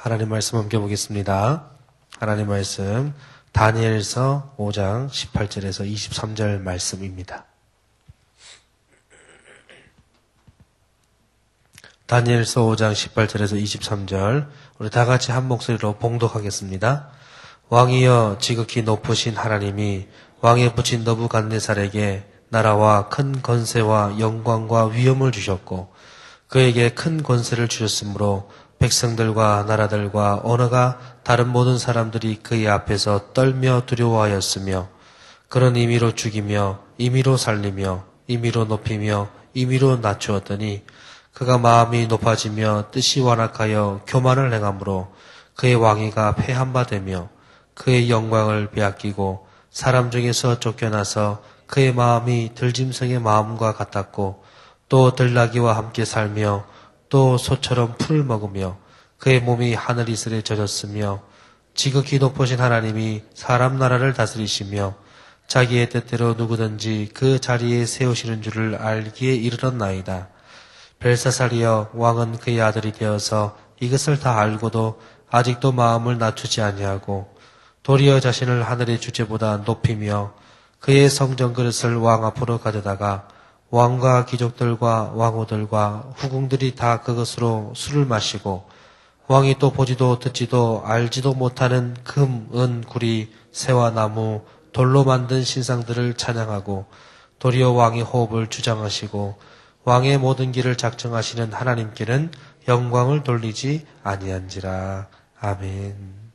하나님 말씀 함께 보겠습니다. 하나님 말씀 다니엘서 5장 18절에서 23절 말씀입니다. 다니엘서 5장 18절에서 23절 우리 다 같이 한 목소리로 봉독하겠습니다. 왕이여 지극히 높으신 하나님이 왕에 붙인 느부갓네살에게 나라와 큰 권세와 영광과 위엄을 주셨고 그에게 큰 권세를 주셨으므로 백성들과 나라들과 언어가 다른 모든 사람들이 그의 앞에서 떨며 두려워하였으며 그런 임의로 죽이며 임의로 살리며 임의로 높이며 임의로 낮추었더니 그가 마음이 높아지며 뜻이 완악하여 교만을 행함으로 그의 왕위가 패한 바 되며 그의 영광을 빼앗기고 사람 중에서 쫓겨나서 그의 마음이 들짐승의 마음과 같았고 또 들나귀와 함께 살며 또 소처럼 풀을 먹으며 그의 몸이 하늘 이슬에 젖었으며 지극히 높으신 하나님이 사람 나라를 다스리시며 자기의 뜻대로 누구든지 그 자리에 세우시는 줄을 알기에 이르렀나이다. 벨사살이여 왕은 그의 아들이 되어서 이것을 다 알고도 아직도 마음을 낮추지 아니하고 도리어 자신을 하늘의 주제보다 높이며 그의 성전 그릇을 왕 앞으로 가져다가 왕과 귀족들과 왕후들과 후궁들이 다 그것으로 술을 마시고 왕이 또 보지도 듣지도 알지도 못하는 금, 은, 구리, 새와 나무, 돌로 만든 신상들을 찬양하고 도리어 왕의 호흡을 주장하시고 왕의 모든 길을 작정하시는 하나님께는 영광을 돌리지 아니한지라. 아멘.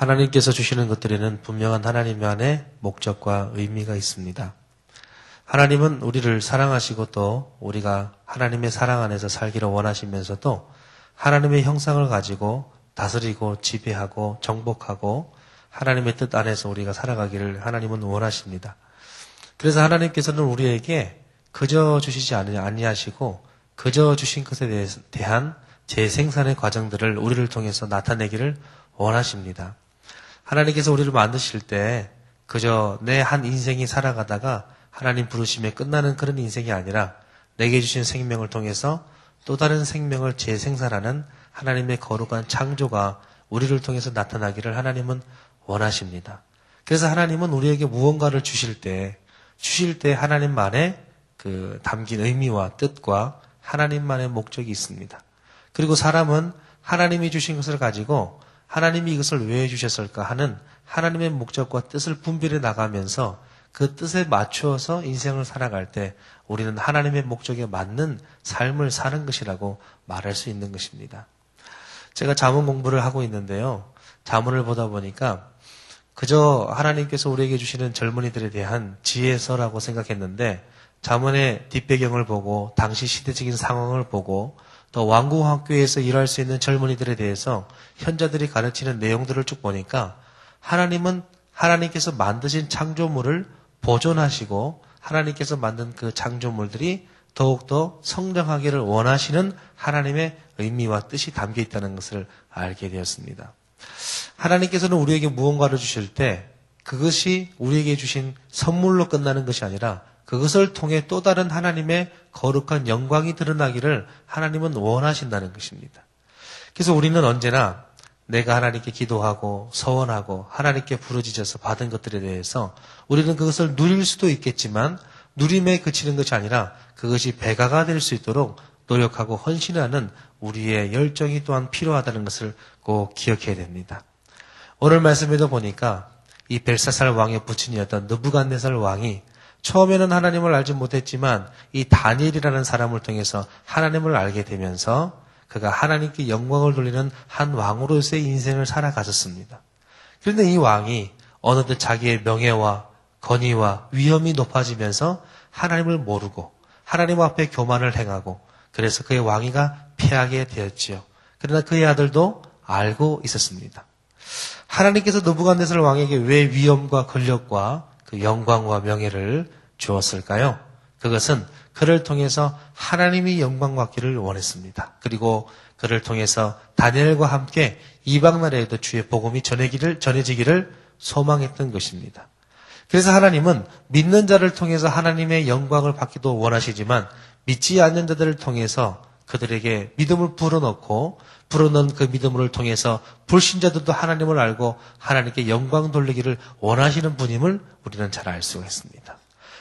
하나님께서 주시는 것들에는 분명한 하나님 안에 목적과 의미가 있습니다. 하나님은 우리를 사랑하시고 또 우리가 하나님의 사랑 안에서 살기를 원하시면서도 하나님의 형상을 가지고 다스리고 지배하고 정복하고 하나님의 뜻 안에서 우리가 살아가기를 하나님은 원하십니다. 그래서 하나님께서는 우리에게 그저 주시지 아니하시고 그저 주신 것에 대한 재생산의 과정들을 우리를 통해서 나타내기를 원하십니다. 하나님께서 우리를 만드실 때 그저 내 한 인생이 살아가다가 하나님 부르심에 끝나는 그런 인생이 아니라 내게 주신 생명을 통해서 또 다른 생명을 재생산하는 하나님의 거룩한 창조가 우리를 통해서 나타나기를 하나님은 원하십니다. 그래서 하나님은 우리에게 무언가를 주실 때 하나님만의 그 담긴 의미와 뜻과 하나님만의 목적이 있습니다. 그리고 사람은 하나님이 주신 것을 가지고 하나님이 이것을 왜 주셨을까 하는 하나님의 목적과 뜻을 분별해 나가면서 그 뜻에 맞추어서 인생을 살아갈 때 우리는 하나님의 목적에 맞는 삶을 사는 것이라고 말할 수 있는 것입니다. 제가 자문 공부를 하고 있는데요. 자문을 보다 보니까 그저 하나님께서 우리에게 주시는 젊은이들에 대한 지혜서라고 생각했는데 자문의 뒷배경을 보고 당시 시대적인 상황을 보고 또 왕궁학교에서 일할 수 있는 젊은이들에 대해서 현자들이 가르치는 내용들을 쭉 보니까 하나님은 하나님께서 만드신 창조물을 보존하시고 하나님께서 만든 그 창조물들이 더욱더 성장하기를 원하시는 하나님의 의미와 뜻이 담겨 있다는 것을 알게 되었습니다. 하나님께서는 우리에게 무언가를 주실 때 그것이 우리에게 주신 선물로 끝나는 것이 아니라 그것을 통해 또 다른 하나님의 거룩한 영광이 드러나기를 하나님은 원하신다는 것입니다. 그래서 우리는 언제나 내가 하나님께 기도하고 서원하고 하나님께 부르짖어서 받은 것들에 대해서 우리는 그것을 누릴 수도 있겠지만 누림에 그치는 것이 아니라 그것이 배가가 될 수 있도록 노력하고 헌신하는 우리의 열정이 또한 필요하다는 것을 꼭 기억해야 됩니다. 오늘 말씀에도 보니까 이 벨사살 왕의 부친이었던 느부갓네살 왕이 처음에는 하나님을 알지 못했지만 이 다니엘이라는 사람을 통해서 하나님을 알게 되면서 그가 하나님께 영광을 돌리는 한 왕으로서의 인생을 살아가셨습니다. 그런데 이 왕이 어느덧 자기의 명예와 권위와 위엄이 높아지면서 하나님을 모르고 하나님 앞에 교만을 행하고 그래서 그의 왕위가 패하게 되었지요. 그러나 그의 아들도 알고 있었습니다. 하나님께서 느부갓네살 왕에게 왜 위엄과 권력과 그 영광과 명예를 주었을까요? 그것은 그를 통해서 하나님이 영광 받기를 원했습니다. 그리고 그를 통해서 다니엘과 함께 이방 나라에도 주의 복음이 전해지기를 소망했던 것입니다. 그래서 하나님은 믿는 자를 통해서 하나님의 영광을 받기도 원하시지만 믿지 않는 자들을 통해서 그들에게 믿음을 불어넣은 그 믿음을 통해서 불신자들도 하나님을 알고 하나님께 영광 돌리기를 원하시는 분임을 우리는 잘 알 수가 있습니다.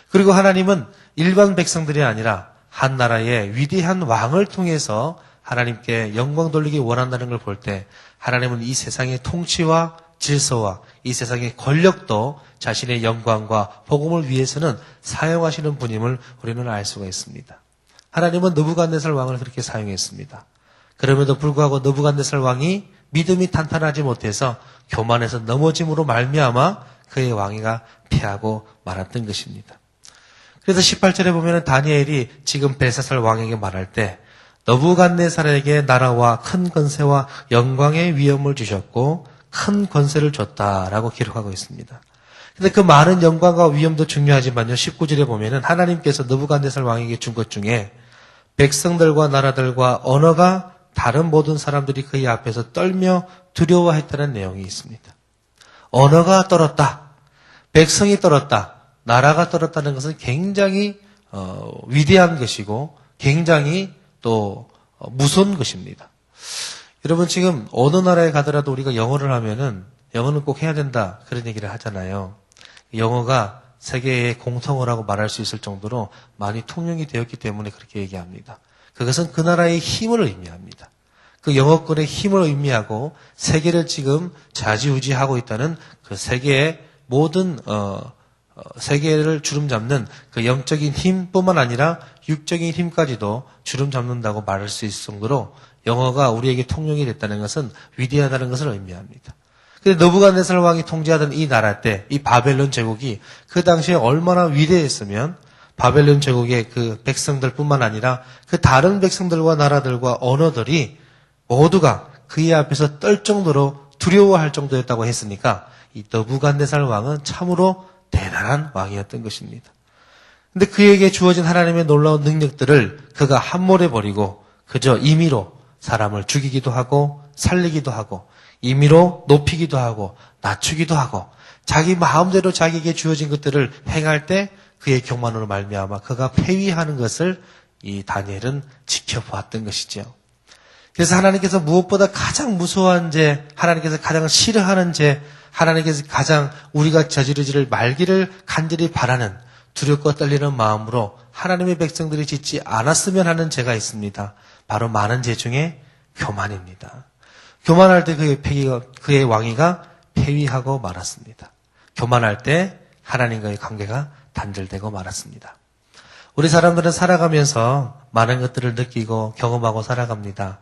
그리고 하나님은 일반 백성들이 아니라 한 나라의 위대한 왕을 통해서 하나님께 영광 돌리기 원한다는 걸 볼 때 하나님은 이 세상의 통치와 질서와 이 세상의 권력도 자신의 영광과 복음을 위해서는 사용하시는 분임을 우리는 알 수가 있습니다. 하나님은 느부갓네살 왕을 그렇게 사용했습니다. 그럼에도 불구하고 느부갓네살 왕이 믿음이 탄탄하지 못해서 교만해서 넘어짐으로 말미암아 그의 왕위가 패하고 말았던 것입니다. 그래서 18절에 보면 다니엘이 지금 벨사살 왕에게 말할 때 느부갓네살에게 나라와 큰 권세와 영광의 위엄을 주셨고 큰 권세를 줬다라고 기록하고 있습니다. 근데 그 많은 영광과 위엄도 중요하지만요. 19절에 보면은 하나님께서 느부갓네살 왕에게 준 것 중에 백성들과 나라들과 언어가 다른 모든 사람들이 그의 앞에서 떨며 두려워했다는 내용이 있습니다. 언어가 떨었다. 백성이 떨었다. 나라가 떨었다는 것은 굉장히 위대한 것이고 굉장히 또 무서운 것입니다. 여러분 지금 어느 나라에 가더라도 우리가 영어를 하면은 영어는 꼭 해야 된다 그런 얘기를 하잖아요. 영어가 세계의 공통어라고 말할 수 있을 정도로 많이 통용이 되었기 때문에 그렇게 얘기합니다. 그것은 그 나라의 힘을 의미합니다. 그 영어권의 힘을 의미하고 세계를 지금 좌지우지하고 있다는 그 세계의 모든 세계를 주름잡는 그 영적인 힘뿐만 아니라 육적인 힘까지도 주름잡는다고 말할 수 있을 정도로 영어가 우리에게 통용이 됐다는 것은 위대하다는 것을 의미합니다. 근데 느부갓네살 왕이 통치하던 이 나라 때 이 바벨론 제국이 그 당시에 얼마나 위대했으면 바벨론 제국의 그 백성들뿐만 아니라 그 다른 백성들과 나라들과 언어들이 모두가 그의 앞에서 떨 정도로 두려워할 정도였다고 했으니까 이 느부갓네살 왕은 참으로 대단한 왕이었던 것입니다. 근데 그에게 주어진 하나님의 놀라운 능력들을 그가 함몰해 버리고 그저 임의로 사람을 죽이기도 하고 살리기도 하고 임의로 높이기도 하고 낮추기도 하고 자기 마음대로 자기에게 주어진 것들을 행할 때 그의 교만으로 말미암아 그가 패위하는 것을 이 다니엘은 지켜보았던 것이죠. 그래서 하나님께서 무엇보다 가장 무서워한 죄, 하나님께서 가장 싫어하는 죄, 하나님께서 가장 우리가 저지르지를 말기를 간절히 바라는 두렵고 떨리는 마음으로 하나님의 백성들이 짓지 않았으면 하는 죄가 있습니다. 바로 많은 죄 중에 교만입니다. 교만할 때 그의 왕위가 폐위하고 말았습니다. 교만할 때 하나님과의 관계가 단절되고 말았습니다. 우리 사람들은 살아가면서 많은 것들을 느끼고 경험하고 살아갑니다.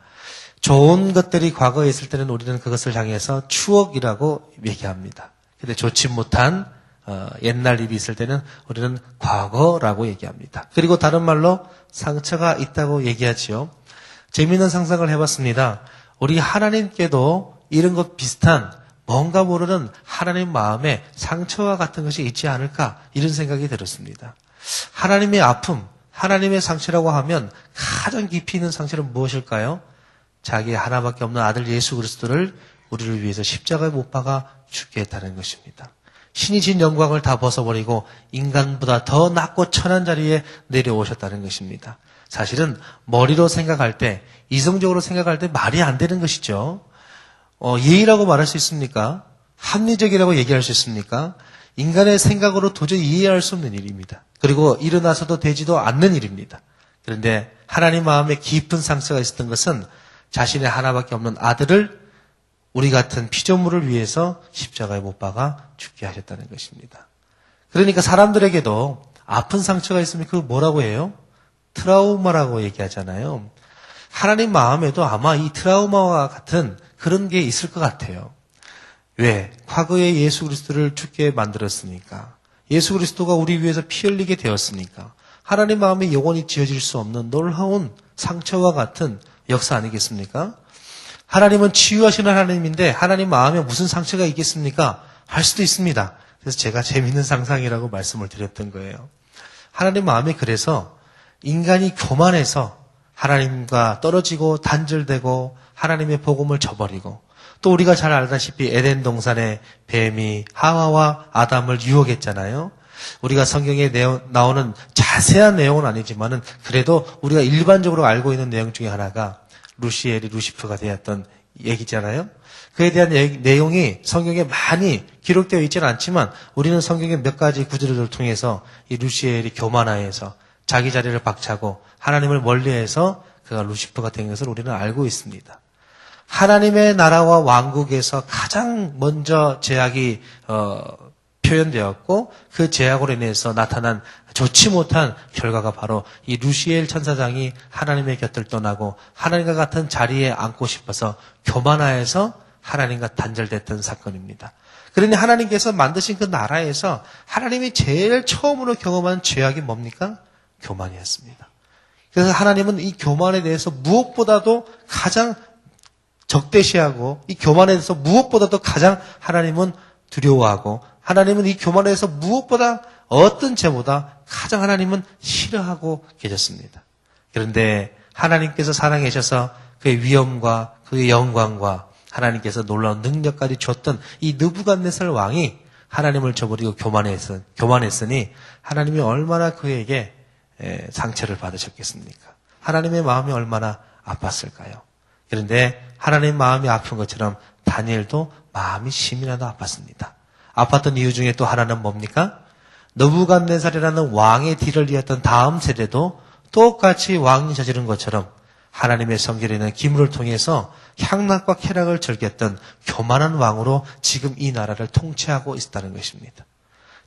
좋은 것들이 과거에 있을 때는 우리는 그것을 향해서 추억이라고 얘기합니다. 근데 좋지 못한 옛날 일이 있을 때는 우리는 과거라고 얘기합니다. 그리고 다른 말로 상처가 있다고 얘기하지요. 재미있는 상상을 해봤습니다. 우리 하나님께도 이런 것 비슷한 뭔가 모르는 하나님 마음에 상처와 같은 것이 있지 않을까 이런 생각이 들었습니다. 하나님의 아픔, 하나님의 상처라고 하면 가장 깊이 있는 상처는 무엇일까요? 자기 하나밖에 없는 아들 예수 그리스도를 우리를 위해서 십자가에 못 박아 죽게 했다는 것입니다. 신이 진 영광을 다 벗어버리고 인간보다 더 낮고 천한 자리에 내려오셨다는 것입니다. 사실은 머리로 생각할 때, 이성적으로 생각할 때 말이 안 되는 것이죠. 예의라고 말할 수 있습니까? 합리적이라고 얘기할 수 있습니까? 인간의 생각으로 도저히 이해할 수 없는 일입니다. 그리고 일어나서도 되지도 않는 일입니다. 그런데 하나님 마음에 깊은 상처가 있었던 것은 자신의 하나밖에 없는 아들을 우리 같은 피조물을 위해서 십자가에 못 박아 죽게 하셨다는 것입니다. 그러니까 사람들에게도 아픈 상처가 있으면 그걸 뭐라고 해요? 트라우마라고 얘기하잖아요. 하나님 마음에도 아마 이 트라우마와 같은 그런 게 있을 것 같아요. 왜? 과거에 예수 그리스도를 죽게 만들었으니까. 예수 그리스도가 우리 위해서 피 흘리게 되었으니까. 하나님 마음에 영원히 지어질 수 없는 놀라운 상처와 같은 역사 아니겠습니까? 하나님은 치유하시는 하나님인데 하나님 마음에 무슨 상처가 있겠습니까? 할 수도 있습니다. 그래서 제가 재미있는 상상이라고 말씀을 드렸던 거예요. 하나님 마음에 그래서 인간이 교만해서 하나님과 떨어지고 단절되고 하나님의 복음을 저버리고 또 우리가 잘 알다시피 에덴 동산에 뱀이 하와와 아담을 유혹했잖아요. 우리가 성경에 나오는 자세한 내용은 아니지만은 그래도 우리가 일반적으로 알고 있는 내용 중에 하나가 루시엘이 루시프가 되었던 얘기잖아요. 그에 대한 내용이 성경에 많이 기록되어 있지는 않지만 우리는 성경의 몇 가지 구절을 통해서 이 루시엘이 교만하여서 자기 자리를 박차고 하나님을 멀리해서 그가 루시퍼가 된 것을 우리는 알고 있습니다. 하나님의 나라와 왕국에서 가장 먼저 제약이 표현되었고 그 제약으로 인해서 나타난 좋지 못한 결과가 바로 이 루시엘 천사장이 하나님의 곁을 떠나고 하나님과 같은 자리에 앉고 싶어서 교만하여서 하나님과 단절됐던 사건입니다. 그러니 하나님께서 만드신 그 나라에서 하나님이 제일 처음으로 경험한 죄악이 뭡니까? 교만이었습니다. 그래서 하나님은 이 교만에 대해서 무엇보다도 가장 적대시하고 이 교만에 대해서 무엇보다도 가장 하나님은 두려워하고 하나님은 이 교만에 대해서 무엇보다 어떤 죄보다 가장 하나님은 싫어하고 계셨습니다. 그런데 하나님께서 살아계셔서 그의 위엄과 그의 영광과 하나님께서 놀라운 능력까지 줬던 이 느부갓네살 왕이 하나님을 저버리고 교만했으니 하나님이 얼마나 그에게 상처를 받으셨겠습니까? 하나님의 마음이 얼마나 아팠을까요? 그런데 하나님 마음이 아픈 것처럼 다니엘도 마음이 심이라도 아팠습니다. 아팠던 이유 중에 또 하나는 뭡니까? 느부갓네살이라는 왕의 뒤를 이었던 다음 세대도 똑같이 왕이 저지른 것처럼 하나님의 성결에 있는 기물을 통해서 향락과 쾌락을 즐겼던 교만한 왕으로 지금 이 나라를 통치하고 있다는 것입니다.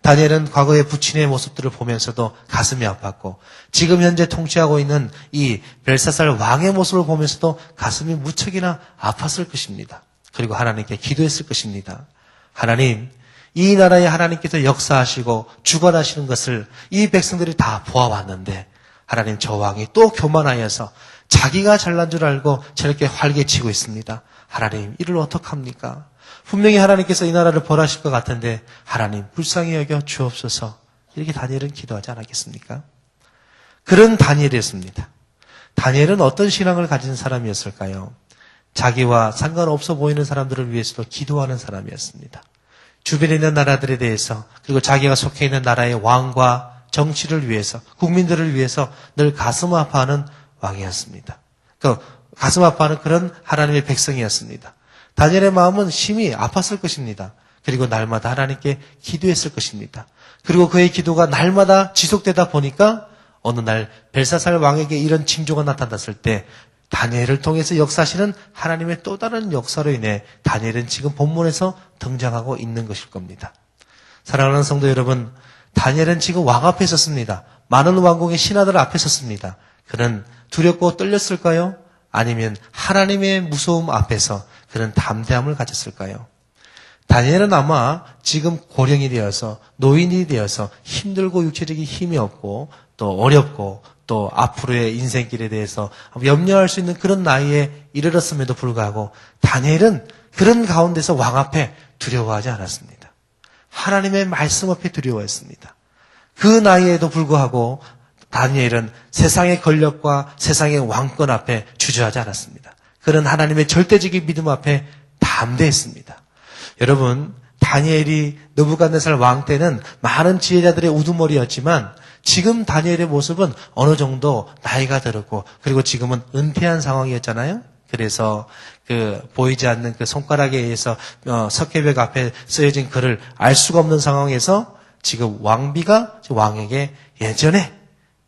다니엘은 과거의 부친의 모습들을 보면서도 가슴이 아팠고 지금 현재 통치하고 있는 이 벨사살 왕의 모습을 보면서도 가슴이 무척이나 아팠을 것입니다. 그리고 하나님께 기도했을 것입니다. 하나님, 이 나라에 하나님께서 역사하시고 주관하시는 것을 이 백성들이 다 보아왔는데 하나님 저 왕이 또 교만하여서 자기가 잘난 줄 알고 저렇게 활개치고 있습니다. 하나님 이를 어떡합니까? 분명히 하나님께서 이 나라를 벌하실 것 같은데 하나님 불쌍히 여겨 주옵소서. 이렇게 다니엘은 기도하지 않았겠습니까? 그런 다니엘이었습니다. 다니엘은 어떤 신앙을 가진 사람이었을까요? 자기와 상관없어 보이는 사람들을 위해서도 기도하는 사람이었습니다. 주변에 있는 나라들에 대해서 그리고 자기가 속해 있는 나라의 왕과 정치를 위해서 국민들을 위해서 늘 가슴 아파하는 왕이었습니다. 가슴 아파하는 그런 하나님의 백성이었습니다. 다니엘의 마음은 심히 아팠을 것입니다. 그리고 날마다 하나님께 기도했을 것입니다. 그리고 그의 기도가 날마다 지속되다 보니까 어느 날 벨사살 왕에게 이런 징조가 나타났을 때 다니엘을 통해서 역사하시는 하나님의 또 다른 역사로 인해 다니엘은 지금 본문에서 등장하고 있는 것일 겁니다. 사랑하는 성도 여러분, 다니엘은 지금 왕 앞에 섰습니다. 많은 왕궁의 신하들 앞에 섰습니다. 그는 두렵고 떨렸을까요? 아니면 하나님의 무서움 앞에서 그는 담대함을 가졌을까요? 다니엘은 아마 지금 고령이 되어서 노인이 되어서 힘들고 육체적인 힘이 없고 또 어렵고 또 앞으로의 인생길에 대해서 염려할 수 있는 그런 나이에 이르렀음에도 불구하고 다니엘은 그런 가운데서 왕 앞에 두려워하지 않았습니다. 하나님의 말씀 앞에 두려워했습니다. 그 나이에도 불구하고 다니엘은 세상의 권력과 세상의 왕권 앞에 주저하지 않았습니다. 그는 하나님의 절대적인 믿음 앞에 담대했습니다. 여러분, 다니엘이 느부갓네살 왕 때는 많은 지혜자들의 우두머리였지만 지금 다니엘의 모습은 어느 정도 나이가 들었고 그리고 지금은 은퇴한 상황이었잖아요. 그래서 보이지 않는 그 손가락에 의해서 석회벽 앞에 쓰여진 글을 알 수가 없는 상황에서 지금 왕비가 왕에게 예전에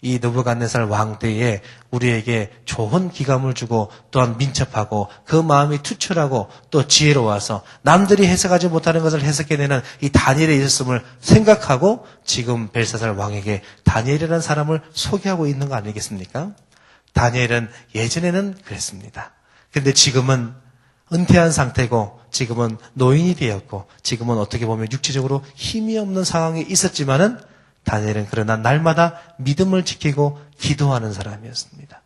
이 느부갓네살 왕 때에 우리에게 좋은 기감을 주고 또한 민첩하고 그 마음이 투철하고 또 지혜로워서 남들이 해석하지 못하는 것을 해석해내는 이 다니엘의 있었음을 생각하고 지금 벨사살 왕에게 다니엘이라는 사람을 소개하고 있는 거 아니겠습니까? 다니엘은 예전에는 그랬습니다. 그런데 지금은 은퇴한 상태고 지금은 노인이 되었고 지금은 어떻게 보면 육체적으로 힘이 없는 상황에 있었지만은 다니엘은 그러나 날마다 믿음을 지키고 기도하는 사람이었습니다.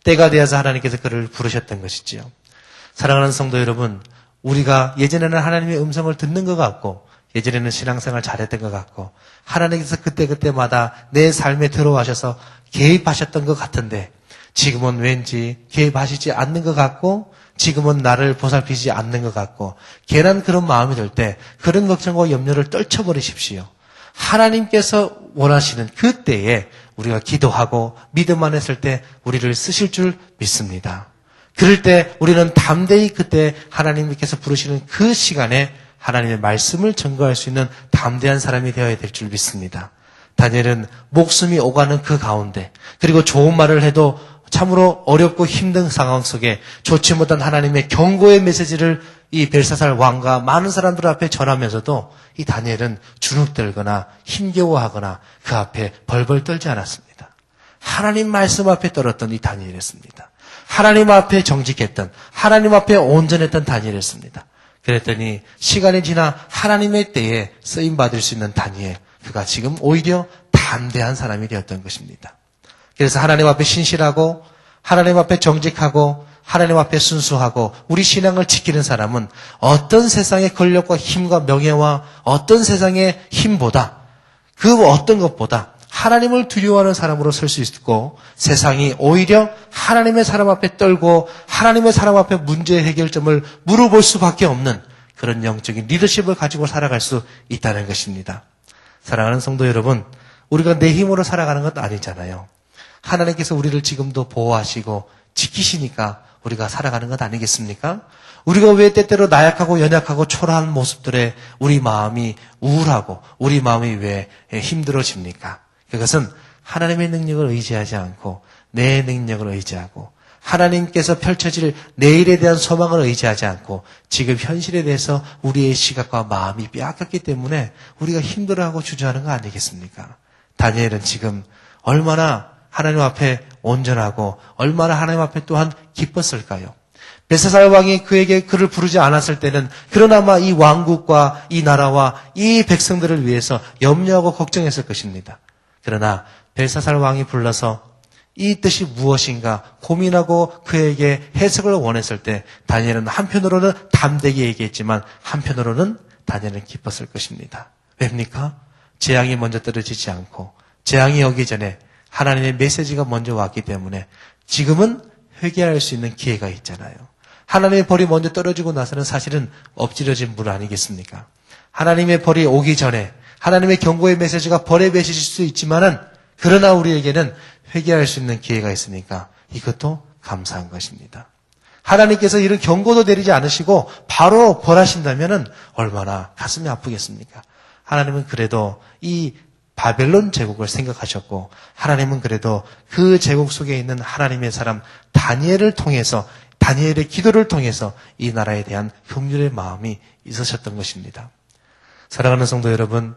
때가 되어서 하나님께서 그를 부르셨던 것이지요. 사랑하는 성도 여러분, 우리가 예전에는 하나님의 음성을 듣는 것 같고 예전에는 신앙생활 잘했던 것 같고 하나님께서 그때마다 내 삶에 들어와셔서 개입하셨던 것 같은데 지금은 왠지 개입하시지 않는 것 같고 지금은 나를 보살피지 않는 것 같고 괜한 그런 마음이 들 때 그런 걱정과 염려를 떨쳐버리십시오. 하나님께서 원하시는 그때에 우리가 기도하고 믿음 안에 있을 때 우리를 쓰실 줄 믿습니다. 그럴 때 우리는 담대히 그때 하나님께서 부르시는 그 시간에 하나님의 말씀을 전거할 수 있는 담대한 사람이 되어야 될 줄 믿습니다. 다니엘은 목숨이 오가는 그 가운데, 그리고 좋은 말을 해도 참으로 어렵고 힘든 상황 속에 좋지 못한 하나님의 경고의 메시지를 이 벨사살 왕과 많은 사람들 앞에 전하면서도 이 다니엘은 주눅들거나 힘겨워하거나 그 앞에 벌벌 떨지 않았습니다. 하나님 말씀 앞에 떨었던 이 다니엘이었습니다. 하나님 앞에 정직했던, 하나님 앞에 온전했던 다니엘이었습니다. 그랬더니 시간이 지나 하나님의 때에 쓰임받을 수 있는 다니엘, 그가 지금 오히려 담대한 사람이 되었던 것입니다. 그래서 하나님 앞에 신실하고 하나님 앞에 정직하고 하나님 앞에 순수하고 우리 신앙을 지키는 사람은 어떤 세상의 권력과 힘과 명예와 어떤 세상의 힘보다 그 어떤 것보다 하나님을 두려워하는 사람으로 설 수 있고, 세상이 오히려 하나님의 사람 앞에 떨고 하나님의 사람 앞에 문제 해결점을 물어볼 수밖에 없는 그런 영적인 리더십을 가지고 살아갈 수 있다는 것입니다. 사랑하는 성도 여러분, 우리가 내 힘으로 살아가는 건 아니잖아요. 하나님께서 우리를 지금도 보호하시고 지키시니까 우리가 살아가는 것 아니겠습니까? 우리가 왜 때때로 나약하고 연약하고 초라한 모습들에 우리 마음이 우울하고 우리 마음이 왜 힘들어집니까? 그것은 하나님의 능력을 의지하지 않고 내 능력을 의지하고 하나님께서 펼쳐질 내일에 대한 소망을 의지하지 않고 지금 현실에 대해서 우리의 시각과 마음이 빼앗겼기 때문에 우리가 힘들어하고 주저하는 거 아니겠습니까? 다니엘은 지금 얼마나 하나님 앞에 온전하고 얼마나 하나님 앞에 또한 기뻤을까요? 벨사살 왕이 그에게 그를 부르지 않았을 때는 그러나마 이 왕국과 이 나라와 이 백성들을 위해서 염려하고 걱정했을 것입니다. 그러나 벨사살 왕이 불러서 이 뜻이 무엇인가 고민하고 그에게 해석을 원했을 때 다니엘은 한편으로는 담대게 얘기했지만 한편으로는 다니엘은 기뻤을 것입니다. 왜입니까? 재앙이 먼저 떨어지지 않고 재앙이 오기 전에 하나님의 메시지가 먼저 왔기 때문에 지금은 회개할 수 있는 기회가 있잖아요. 하나님의 벌이 먼저 떨어지고 나서는 사실은 엎질러진 물 아니겠습니까? 하나님의 벌이 오기 전에 하나님의 경고의 메시지가 벌의 메시지일 수 있지만은 그러나 우리에게는 회개할 수 있는 기회가 있으니까 이것도 감사한 것입니다. 하나님께서 이런 경고도 내리지 않으시고 바로 벌하신다면은 얼마나 가슴이 아프겠습니까? 하나님은 그래도 이 바벨론 제국을 생각하셨고 하나님은 그래도 그 제국 속에 있는 하나님의 사람 다니엘을 통해서 다니엘의 기도를 통해서 이 나라에 대한 긍휼의 마음이 있으셨던 것입니다. 사랑하는 성도 여러분,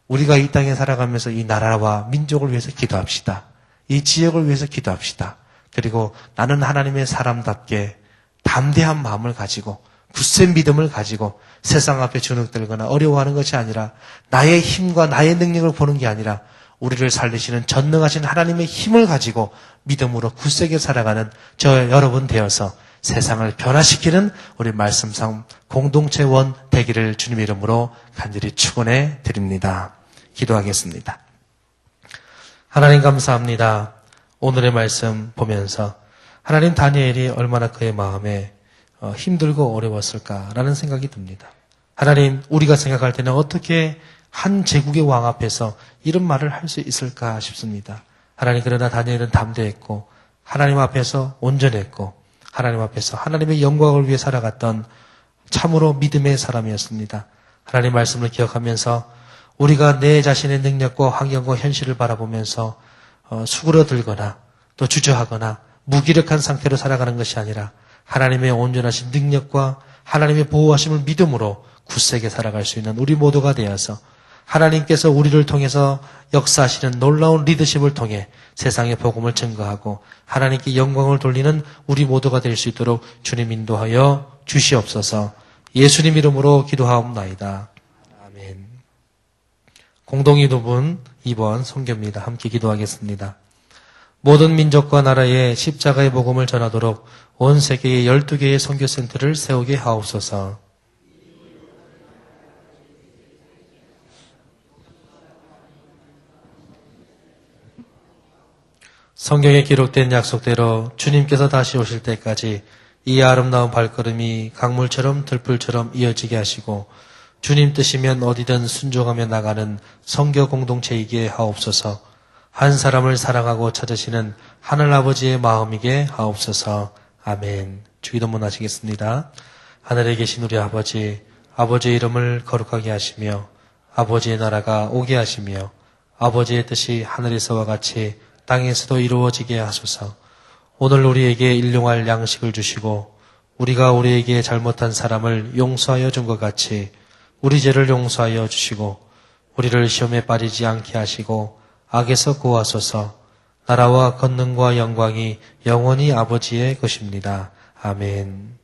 우리가 이 땅에 살아가면서 이 나라와 민족을 위해서 기도합시다. 이 지역을 위해서 기도합시다. 그리고 나는 하나님의 사람답게 담대한 마음을 가지고 굳센 믿음을 가지고 세상 앞에 주눅들거나 어려워하는 것이 아니라 나의 힘과 나의 능력을 보는 게 아니라 우리를 살리시는 전능하신 하나님의 힘을 가지고 믿음으로 굳세게 살아가는 저 여러분 되어서 세상을 변화시키는 우리 말씀상 공동체원 되기를 주님의 이름으로 간절히 축원해 드립니다. 기도하겠습니다. 하나님 감사합니다. 오늘의 말씀 보면서 하나님 다니엘이 얼마나 그의 마음에 힘들고 어려웠을까라는 생각이 듭니다. 하나님, 우리가 생각할 때는 어떻게 한 제국의 왕 앞에서 이런 말을 할 수 있을까 싶습니다. 하나님, 그러나 다니엘은 담대했고 하나님 앞에서 온전했고 하나님 앞에서 하나님의 영광을 위해 살아갔던 참으로 믿음의 사람이었습니다. 하나님 말씀을 기억하면서 우리가 내 자신의 능력과 환경과 현실을 바라보면서 수그러들거나 또 주저하거나 무기력한 상태로 살아가는 것이 아니라 하나님의 온전하신 능력과 하나님의 보호하심을 믿음으로 굳세게 살아갈 수 있는 우리 모두가 되어서 하나님께서 우리를 통해서 역사하시는 놀라운 리더십을 통해 세상의 복음을 증거하고 하나님께 영광을 돌리는 우리 모두가 될 수 있도록 주님 인도하여 주시옵소서. 예수님 이름으로 기도하옵나이다. 아멘. 공동기도문 2번 성경입니다. 함께 기도하겠습니다. 모든 민족과 나라에 십자가의 복음을 전하도록 온 세계에 12개의 선교센터를 세우게 하옵소서. 성경에 기록된 약속대로 주님께서 다시 오실 때까지 이 아름다운 발걸음이 강물처럼 들풀처럼 이어지게 하시고 주님 뜻이면 어디든 순종하며 나가는 성교 공동체이기에 하옵소서. 한 사람을 사랑하고 찾으시는 하늘아버지의 마음이게 하옵소서. 아멘. 주기도문 하시겠습니다. 하늘에 계신 우리 아버지, 아버지의 이름을 거룩하게 하시며 아버지의 나라가 오게 하시며 아버지의 뜻이 하늘에서와 같이 땅에서도 이루어지게 하소서. 오늘 우리에게 일용할 양식을 주시고 우리가 우리에게 잘못한 사람을 용서하여 준 것 같이 우리 죄를 용서하여 주시고 우리를 시험에 빠지지 않게 하시고 악에서 구하소서. 나라와 권능과 영광이 영원히 아버지의 것입니다. 아멘.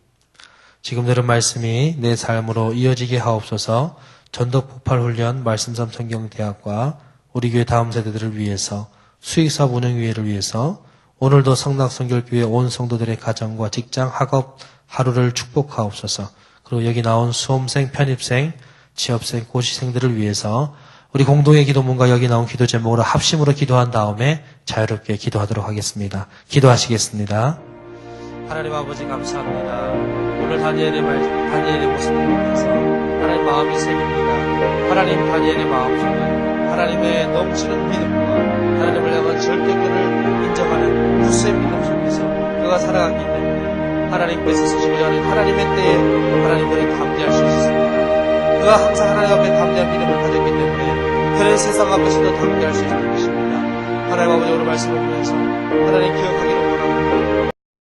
지금 들은 말씀이 내 삶으로 이어지게 하옵소서. 전도 폭발 훈련 말씀삼 성경대학과 우리 교회 다음 세대들을 위해서 수익사업 운영위회를 위해서 오늘도 성락성결교회 온 성도들의 가정과 직장, 학업 하루를 축복하옵소서. 그리고 여기 나온 수험생, 편입생, 취업생, 고시생들을 위해서 우리 공동의 기도문과 여기 나온 기도 제목으로 합심으로 기도한 다음에 자유롭게 기도하도록 하겠습니다. 기도하시겠습니다. 하나님 아버지 감사합니다. 오늘 다니엘의 모습을 보면서 하나님 마음이 새깁니다. 하나님 다니엘의 마음속은 하나님의 넘치는 믿음과 하나님을 향한 절대권을 인정하는 구수의 믿음 속에서 그가 살아갔기 때문에 하나님께서 쓰시고자 하는 하나님의 때에 하나님들을 담대할 수 있습니다. 그가 항상 하나님 앞에 담대한 믿음을 가졌기 때문에 그는 세상 앞에서도 담대할 수 있는 것입니다. 하나님 아버지 오늘 말씀을 보면서 하나님 기억하기를 원합니다.